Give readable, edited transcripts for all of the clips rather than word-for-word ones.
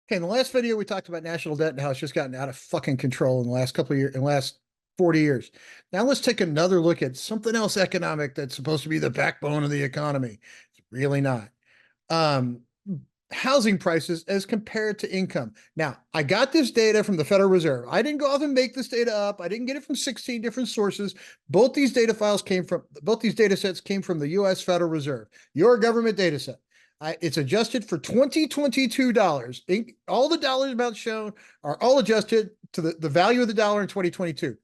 Okay, in the last video, we talked about national debt and how it's just gotten out of fucking control in the last couple of years, in the last 40 years. Now let's take another look at something else economic that's supposed to be the backbone of the economy. It's really not. Um, Housing prices as compared to income. Now, I got this data from the Federal Reserve. I didn't go off and make this data up. I didn't get it from 16 different sources. Both these data sets came from the US Federal Reserve, your government data set. It's adjusted for 2022 dollars. All the dollar amounts shown are all adjusted to the value of the dollar in 2022.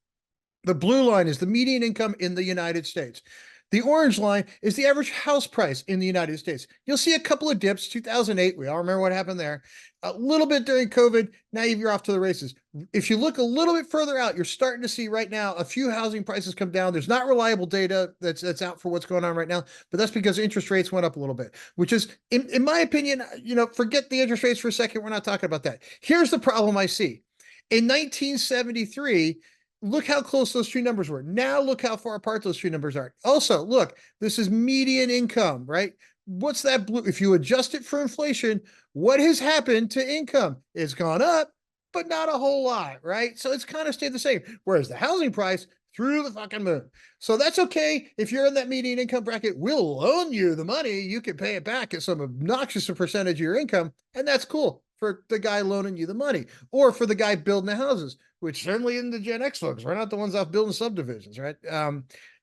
The blue line is the median income in the United States. The orange line is the average house price in the United States. You'll see a couple of dips. 2008, we all remember what happened there. A little bit during COVID. Now you're off to the races. If you look a little bit further out, you're starting to see right now a few housing prices come down. There's not reliable data that's out for what's going on right now, but that's because interest rates went up a little bit, which is, in my opinion, forget the interest rates for a second. We're not talking about that. Here's the problem I see. In 1973, look how close those two numbers were. Now look how far apart those two numbers are. Also, look, this is median income, right? What's that blue? If you adjust it for inflation, what has happened to income? It's gone up, but not a whole lot, right? So it's kind of stayed the same. Whereas the housing price through the fucking moon. So that's okay. If you're in that median income bracket, we'll loan you the money. You can pay it back at some obnoxious percentage of your income. And that's cool for the guy loaning you the money or for the guy building the houses, which certainly in the Gen X folks, we're not the ones off building subdivisions, right?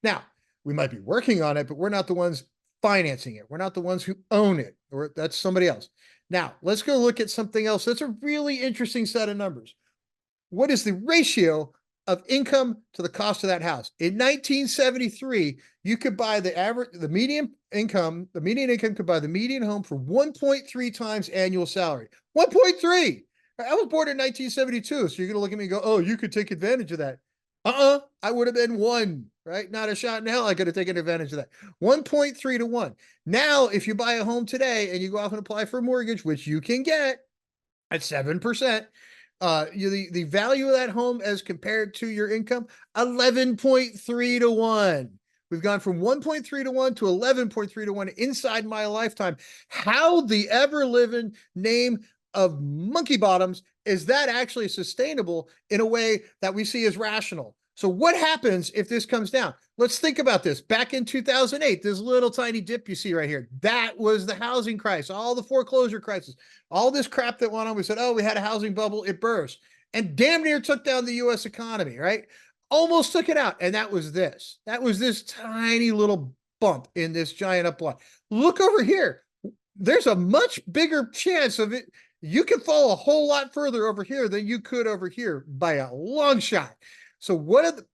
Now, we might be working on it, but we're not the ones financing it. We're not the ones who own it, or that's somebody else. Now, let's go look at something else. That's a really interesting set of numbers. What is the ratio of income to the cost of that house? In 1973, you could buy the median income could buy the median home for 1.3 times annual salary. 1.3. I was born in 1972, so you're going to look at me and go, oh, you could take advantage of that. I would have been one, right? Not a shot in hell I could have taken advantage of that. 1.3 to 1. Now, if you buy a home today and you go off and apply for a mortgage, which you can get at 7%, the value of that home as compared to your income, 11.3 to 1. We've gone from 1.3 to 1 to 11.3 to 1 inside my lifetime. How the ever living name of monkey bottoms is that actually sustainable in a way that we see as rational? So what happens if this comes down? Let's think about this. Back in 2008, this little tiny dip you see right here, that was the housing crisis, all the foreclosure crisis, all this crap that went on. We said, oh, we had a housing bubble, it burst, and damn near took down the US economy, right? Almost took it out. And that was this. That was this tiny little bump in this giant upline. Look over here. There's a much bigger chance of it. You can fall a whole lot further over here than you could over here by a long shot. So what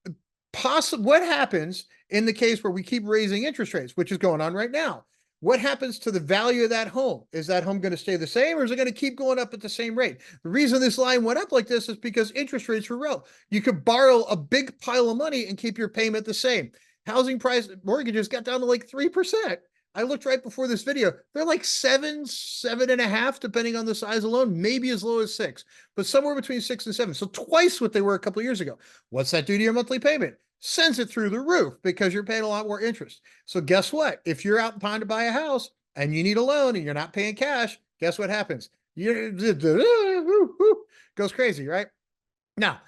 happens in the case where we keep raising interest rates, which is going on right now? What happens to the value of that home? Is that home going to stay the same, or is it going to keep going up at the same rate? The reason this line went up like this is because interest rates were low. You could borrow a big pile of money and keep your payment the same. Housing price mortgages got down to like 3%. I looked right before this video. They're like 7.5, depending on the size of loan, maybe as low as 6, but somewhere between 6 and 7. So twice what they were a couple of years ago. What's that do to your monthly payment? Sends it through the roof because you're paying a lot more interest. So guess what? If you're out in town to buy a house and you need a loan and you're not paying cash, guess what happens? Goes crazy, right? Now,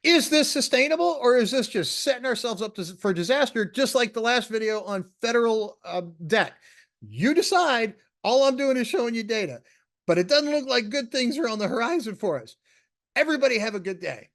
is this sustainable, or is this just setting ourselves up for disaster, just like the last video on federal debt? You decide. All I'm doing is showing you data, but it doesn't look like good things are on the horizon for us. Everybody have a good day.